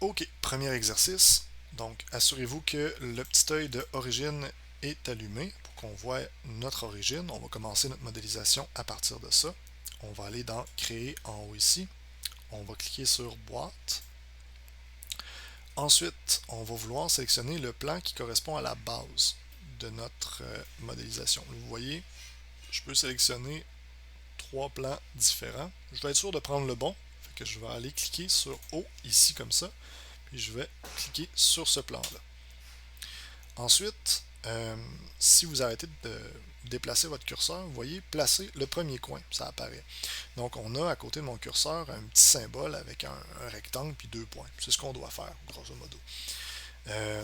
Ok, premier exercice. Donc, assurez-vous que le petit œil de origine est allumé pour qu'on voit notre origine. On va commencer notre modélisation à partir de ça. On va aller dans Créer en haut ici. On va cliquer sur Boîte. Ensuite, on va vouloir sélectionner le plan qui correspond à la base de notre modélisation. Vous voyez, je peux sélectionner trois plans différents. Je vais être sûr de prendre le bon. Fait que je vais aller cliquer sur O ici comme ça. Puis je vais cliquer sur ce plan-là. Ensuite, si vous arrêtez de déplacer votre curseur, vous voyez, placer le premier coin, ça apparaît. Donc, on a à côté de mon curseur un petit symbole avec un rectangle puis deux points. C'est ce qu'on doit faire, grosso modo.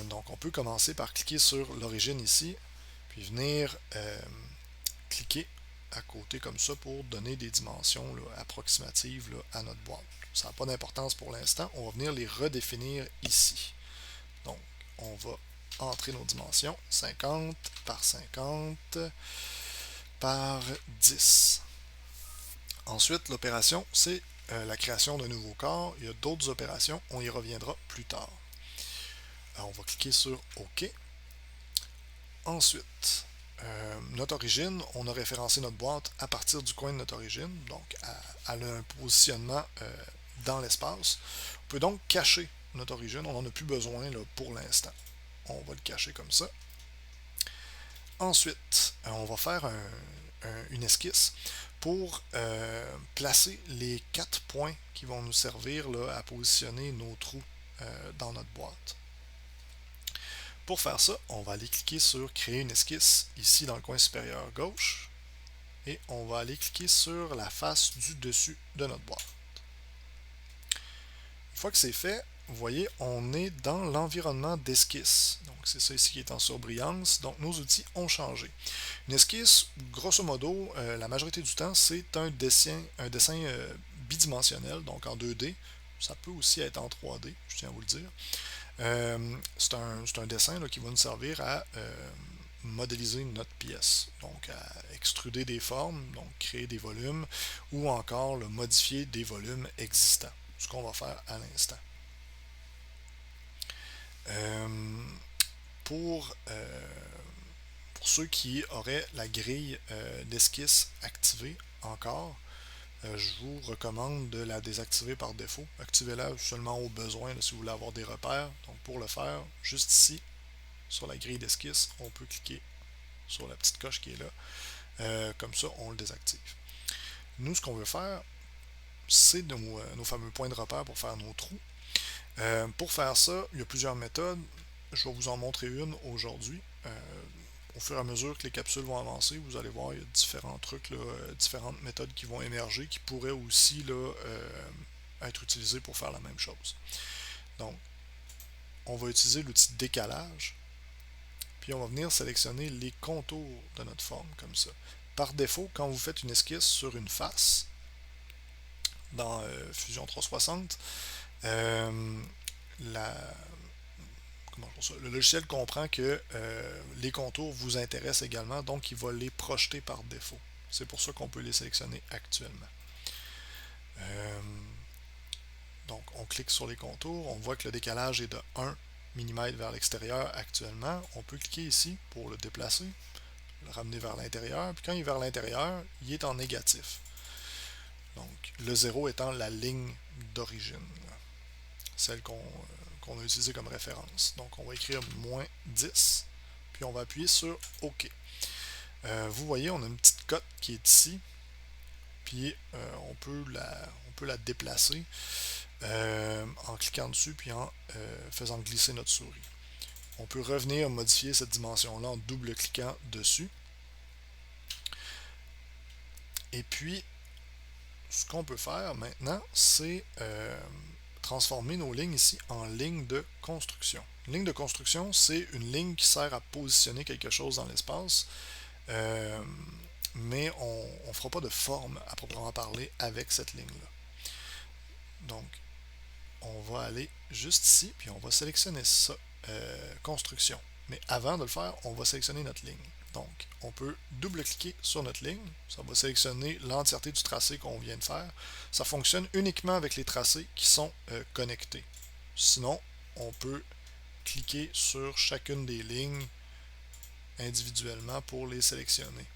Donc, on peut commencer par cliquer sur l'origine ici, puis venir cliquer à côté comme ça pour donner des dimensions là, approximatives là, à notre boîte. Ça n'a pas d'importance pour l'instant. On va venir les redéfinir ici. Donc, on va entrer nos dimensions 50 par 50 par 10. Ensuite, l'opération, c'est la création d'un nouveau corps. Il y a d'autres opérations, on y reviendra plus tard. Alors, on va cliquer sur OK. Ensuite, notre origine, on a référencé notre boîte à partir du coin de notre origine, donc elle a un positionnement dans l'espace. On peut donc cacher notre origine, on n'en a plus besoin là, pour l'instant. On va le cacher comme ça. Ensuite, on va faire une esquisse pour placer les 4 points qui vont nous servir là, à positionner nos trous dans notre boîte. Pour faire ça, on va aller cliquer sur Créer une esquisse ici dans le coin supérieur gauche et on va aller cliquer sur la face du dessus de notre boîte. Une fois que c'est fait, vous voyez, on est dans l'environnement d'esquisse. Donc c'est ça ici qui est en surbrillance. Donc nos outils ont changé. Une esquisse, grosso modo, la majorité du temps, c'est un dessin bidimensionnel, donc en 2D. Ça peut aussi être en 3D, je tiens à vous le dire. C'est un dessin là, qui va nous servir à modéliser notre pièce, donc à extruder des formes, donc créer des volumes, ou encore là, modifier des volumes existants, ce qu'on va faire à l'instant. Euh, pour, euh, pour ceux qui auraient la grille d'esquisse activée encore, je vous recommande de la désactiver par défaut. Activez-la seulement au besoin là, si vous voulez avoir des repères. Donc pour le faire, juste ici, sur la grille d'esquisse, on peut cliquer sur la petite coche qui est là. Comme ça, on le désactive. Nous, ce qu'on veut faire, c'est nos fameux points de repère pour faire nos trous. Pour faire ça, il y a plusieurs méthodes. Je vais vous en montrer une aujourd'hui. Au fur et à mesure que les capsules vont avancer, vous allez voir, il y a différents trucs, là, différentes méthodes qui vont émerger qui pourraient aussi là, être utilisées pour faire la même chose. Donc, on va utiliser l'outil décalage, puis on va venir sélectionner les contours de notre forme comme ça. Par défaut, quand vous faites une esquisse sur une face dans Fusion 360, la, le logiciel comprend que les contours vous intéressent également, donc il va les projeter par défaut. C'est pour ça qu'on peut les sélectionner actuellement. Donc on clique sur les contours, on voit que le décalage est de 1 mm vers l'extérieur actuellement. On peut cliquer ici pour le déplacer, le ramener vers l'intérieur, puis quand il est vers l'intérieur, il est en négatif. Donc le 0 étant la ligne d'origine, celle qu'on a utilisée comme référence. Donc on va écrire moins 10, puis on va appuyer sur OK. Vous voyez, on a une petite cote qui est ici, puis on peut la déplacer en cliquant dessus, puis en faisant glisser notre souris. On peut revenir modifier cette dimension-là en double-cliquant dessus. Et puis, ce qu'on peut faire maintenant, c'est transformer nos lignes ici en lignes de construction. Une ligne de construction, c'est une ligne qui sert à positionner quelque chose dans l'espace, mais on ne fera pas de forme à proprement parler avec cette ligne-là. Donc, on va aller juste ici, puis on va sélectionner ça, construction. Mais avant de le faire, on va sélectionner notre ligne. Donc, on peut double-cliquer sur notre ligne. Ça va sélectionner l'entièreté du tracé qu'on vient de faire. Ça fonctionne uniquement avec les tracés qui sont connectés. Sinon, on peut cliquer sur chacune des lignes individuellement pour les sélectionner.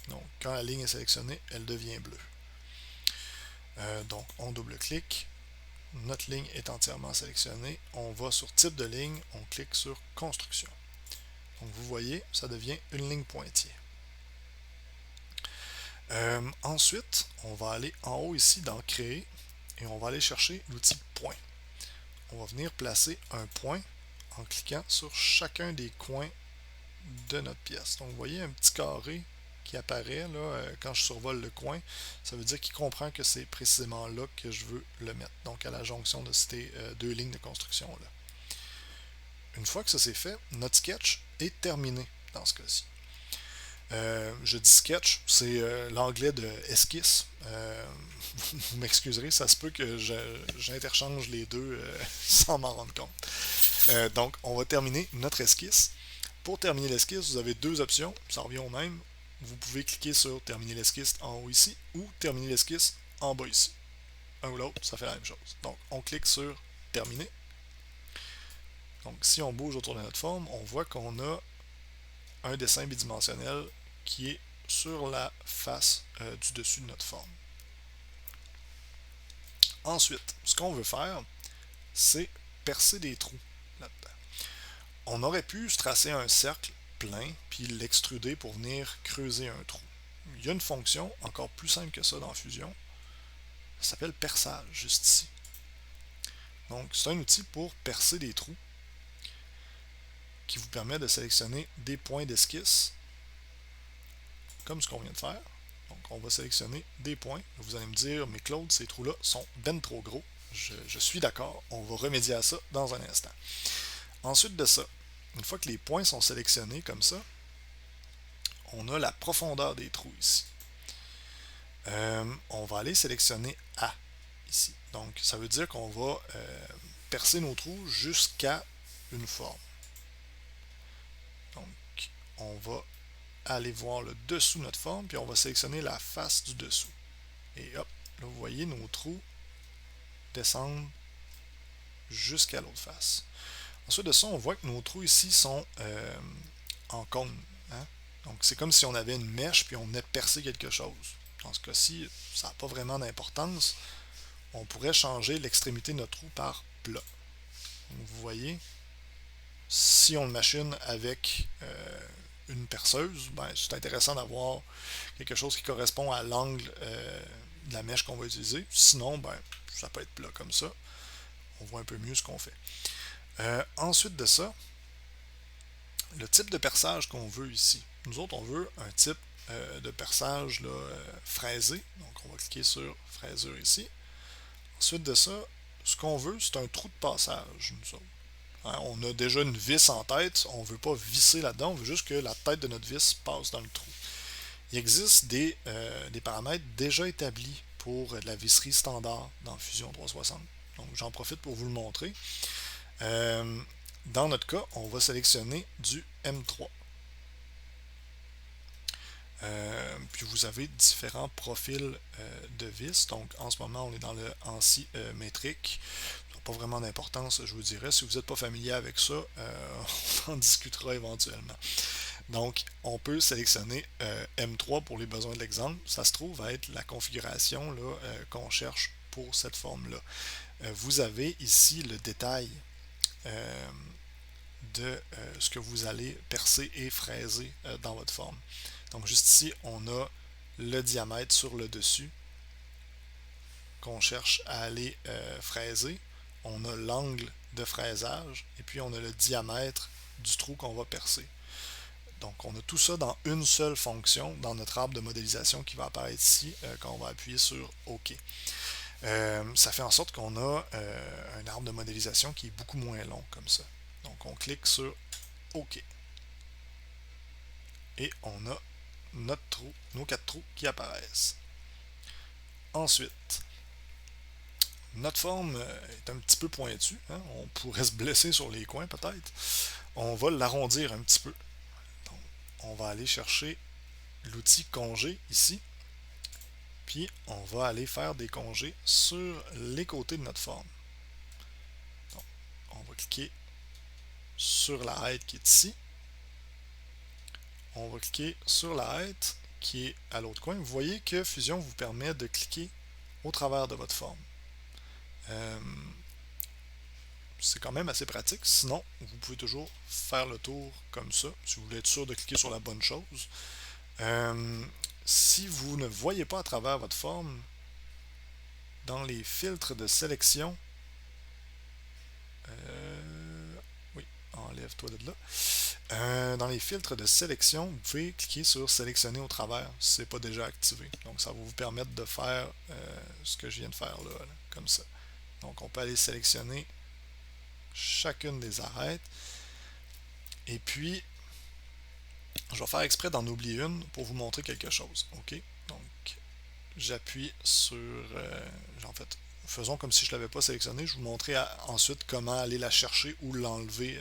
Donc, quand la ligne est sélectionnée, elle devient bleue. Donc, on double-clique. Notre ligne est entièrement sélectionnée. On va sur type de ligne, on clique sur construction. Donc, vous voyez, ça devient une ligne pointillée. Ensuite, on va aller en haut ici dans créer et on va aller chercher l'outil point. On va venir placer un point en cliquant sur chacun des coins de notre pièce. Donc, vous voyez un petit carré qui apparaît là, quand je survole le coin. Ça veut dire qu'il comprend que c'est précisément là que je veux le mettre. Donc, à la jonction de ces deux lignes de construction là. Une fois que ça c'est fait, notre sketch est terminé dans ce cas-ci. Je dis sketch, c'est l'anglais de esquisse. Vous m'excuserez, ça se peut que j'interchange les deux sans m'en rendre compte. Donc, on va terminer notre esquisse. Pour terminer l'esquisse, vous avez deux options, ça revient au même. Vous pouvez cliquer sur terminer l'esquisse en haut ici ou terminer l'esquisse en bas ici. Un ou l'autre, ça fait la même chose. Donc, on clique sur terminer. Donc, si on bouge autour de notre forme, on voit qu'on a un dessin bidimensionnel qui est sur la face du dessus de notre forme. Ensuite, ce qu'on veut faire, c'est percer des trous là-dedans. On aurait pu se tracer un cercle plein puis l'extruder pour venir creuser un trou. Il y a une fonction encore plus simple que ça dans Fusion. Ça s'appelle perçage, juste ici. Donc, c'est un outil pour percer des trous qui vous permet de sélectionner des points d'esquisse comme ce qu'on vient de faire. Donc, on va sélectionner des points. Vous allez me dire, mais Claude, ces trous-là sont ben trop gros. Je suis d'accord. On va remédier à ça dans un instant. Ensuite de ça, une fois que les points sont sélectionnés comme ça, on a la profondeur des trous ici. On va aller sélectionner A ici. Donc, ça veut dire qu'on va percer nos trous jusqu'à une forme. Donc, on va aller voir le dessous de notre forme, puis on va sélectionner la face du dessous. Et hop, là vous voyez nos trous descendent jusqu'à l'autre face. Ensuite de ça, on voit que nos trous ici sont en cône. Hein? Donc c'est comme si on avait une mèche puis on venait percer quelque chose. Dans ce cas-ci, ça n'a pas vraiment d'importance. On pourrait changer l'extrémité de notre trou par plat. Donc vous voyez, si on le machine avec une perceuse, ben, c'est intéressant d'avoir quelque chose qui correspond à l'angle de la mèche qu'on va utiliser. Sinon, ben, ça peut être plat comme ça. On voit un peu mieux ce qu'on fait. Ensuite de ça, le type de perçage qu'on veut ici. Nous autres, on veut un type de perçage là, fraisé. Donc, on va cliquer sur fraiseur ici. Ensuite de ça, ce qu'on veut, c'est un trou de passage, nous autres. Hein, on a déjà une vis en tête, on ne veut pas visser là-dedans, on veut juste que la tête de notre vis passe dans le trou. Il existe des paramètres déjà établis pour la visserie standard dans Fusion 360. Donc j'en profite pour vous le montrer. Dans notre cas, on va sélectionner du M3. Puis vous avez différents profils de vis. Donc en ce moment, on est dans le ANSI métrique. Pas vraiment d'importance, je vous dirais. Si vous n'êtes pas familier avec ça, on en discutera éventuellement. Donc, on peut sélectionner M3 pour les besoins de l'exemple. Ça se trouve à être la configuration qu'on cherche pour cette forme-là. Vous avez ici le détail de ce que vous allez percer et fraiser dans votre forme. Donc, juste ici, on a le diamètre sur le dessus qu'on cherche à aller fraiser. On a l'angle de fraisage et puis on a le diamètre du trou qu'on va percer. Donc on a tout ça dans une seule fonction dans notre arbre de modélisation qui va apparaître ici quand on va appuyer sur OK. Ça fait en sorte qu'on a un arbre de modélisation qui est beaucoup moins long comme ça. Donc on clique sur OK. Et on a notre trou, nos 4 trous qui apparaissent. Ensuite, notre forme est un petit peu pointue. Hein? On pourrait se blesser sur les coins peut-être. On va l'arrondir un petit peu. Donc, on va aller chercher l'outil congé ici. Puis on va aller faire des congés sur les côtés de notre forme. Donc, cliquer sur la height qui est ici. On va cliquer sur la height qui est à l'autre coin. Vous voyez que Fusion vous permet de cliquer au travers de votre forme. C'est quand même assez pratique. Sinon, vous pouvez toujours faire le tour comme ça, si vous voulez être sûr de cliquer sur la bonne chose. Si vous ne voyez pas à travers votre forme, dans les filtres de sélection, oui, enlève-toi de là. Dans les filtres de sélection, vous pouvez cliquer sur sélectionner au travers si ce n'est pas déjà activé. Donc ça va vous permettre de faire ce que je viens de faire là, comme ça. Donc on peut aller sélectionner chacune des arêtes. Et puis, je vais faire exprès d'en oublier une pour vous montrer quelque chose. OK? Donc, j'appuie sur... en fait, faisons comme si je ne l'avais pas sélectionné. Je vous montrerai ensuite comment aller la chercher ou l'enlever.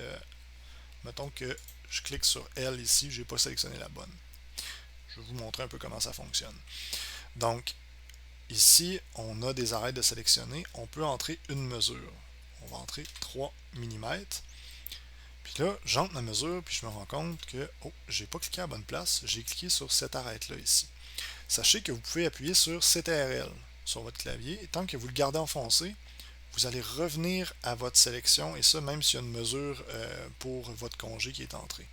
Mettons que je clique sur elle ici, je n'ai pas sélectionné la bonne. Je vais vous montrer un peu comment ça fonctionne. Donc, ici, on a des arêtes de sélectionner. On peut entrer une mesure. On va entrer 3 mm. Puis là, j'entre ma mesure, puis je me rends compte que, oh, j'ai pas cliqué à la bonne place, j'ai cliqué sur cette arête-là ici. Sachez que vous pouvez appuyer sur CTRL sur votre clavier, et tant que vous le gardez enfoncé, vous allez revenir à votre sélection, et ça même s'il y a une mesure pour votre congé qui est entrée.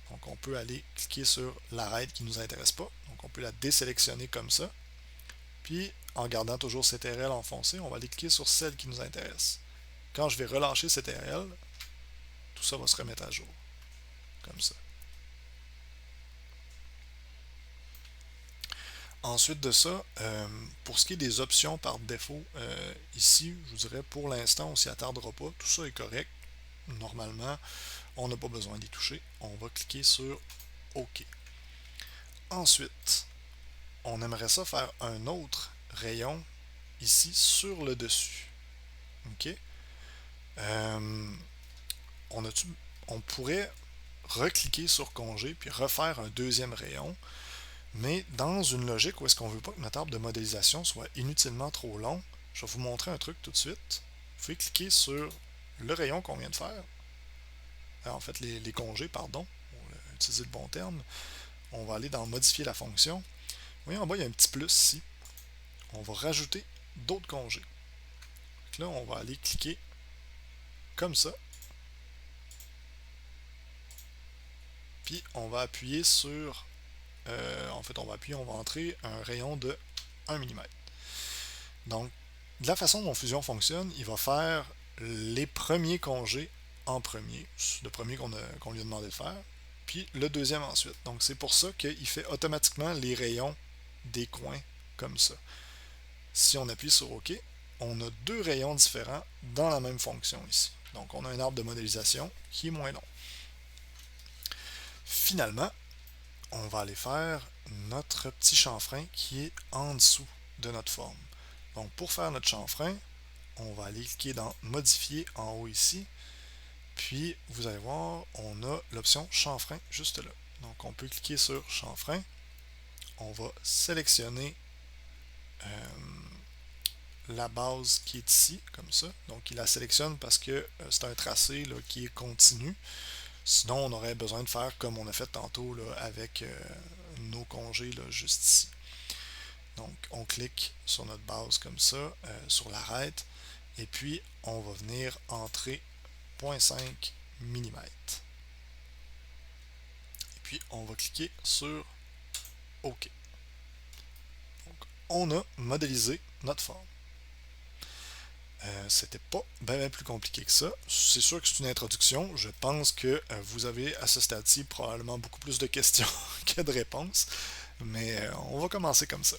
Donc on peut aller cliquer sur l'arête qui ne nous intéresse pas, donc on peut la désélectionner comme ça, puis en gardant toujours CTRL enfoncé, on va aller cliquer sur celle qui nous intéresse. Quand je vais relâcher CTRL, tout ça va se remettre à jour, comme ça. Ensuite de ça, pour ce qui est des options par défaut, ici, je vous dirais pour l'instant, on ne s'y attardera pas. Tout ça est correct. Normalement, on n'a pas besoin d'y toucher. On va cliquer sur OK. Ensuite, on aimerait ça faire un autre rayon ici sur le dessus. OK? On pourrait recliquer sur congé puis refaire un deuxième rayon. Mais dans une logique où est-ce qu'on ne veut pas que notre arbre de modélisation soit inutilement trop long, je vais vous montrer un truc tout de suite. Vous pouvez cliquer sur le rayon qu'on vient de faire. En fait, les congés, pardon, pour utiliser le bon terme. On va aller dans modifier la fonction. Vous voyez en bas, il y a un petit plus ici. On va rajouter d'autres congés. Donc là, on va aller cliquer comme ça. Puis on va appuyer sur... en fait, on va entrer un rayon de 1 mm. Donc, de la façon dont Fusion fonctionne, il va faire les premiers congés en premier, le premier qu'on lui a demandé de faire, puis le deuxième ensuite. Donc, c'est pour ça qu'il fait automatiquement les rayons des coins comme ça. Si on appuie sur OK, on a deux rayons différents dans la même fonction ici. Donc, on a un arbre de modélisation qui est moins long. Finalement, on va aller faire notre petit chanfrein qui est en dessous de notre forme. Donc pour faire notre chanfrein, on va aller cliquer dans modifier en haut ici, puis vous allez voir, on a l'option chanfrein juste là. Donc on peut cliquer sur chanfrein, on va sélectionner la base qui est ici, comme ça. Donc il la sélectionne parce que c'est un tracé là, qui est continu. Sinon, on aurait besoin de faire comme on a fait tantôt là, avec nos congés là, juste ici. Donc, on clique sur notre base comme ça, sur l'arête, et puis on va venir entrer 0.5 mm. Et puis, on va cliquer sur OK. Donc, on a modélisé notre forme. C'était pas bien plus compliqué que ça. C'est sûr que c'est une introduction. Je pense que vous avez à ce stade-ci probablement beaucoup plus de questions que de réponses. Mais on va commencer comme ça.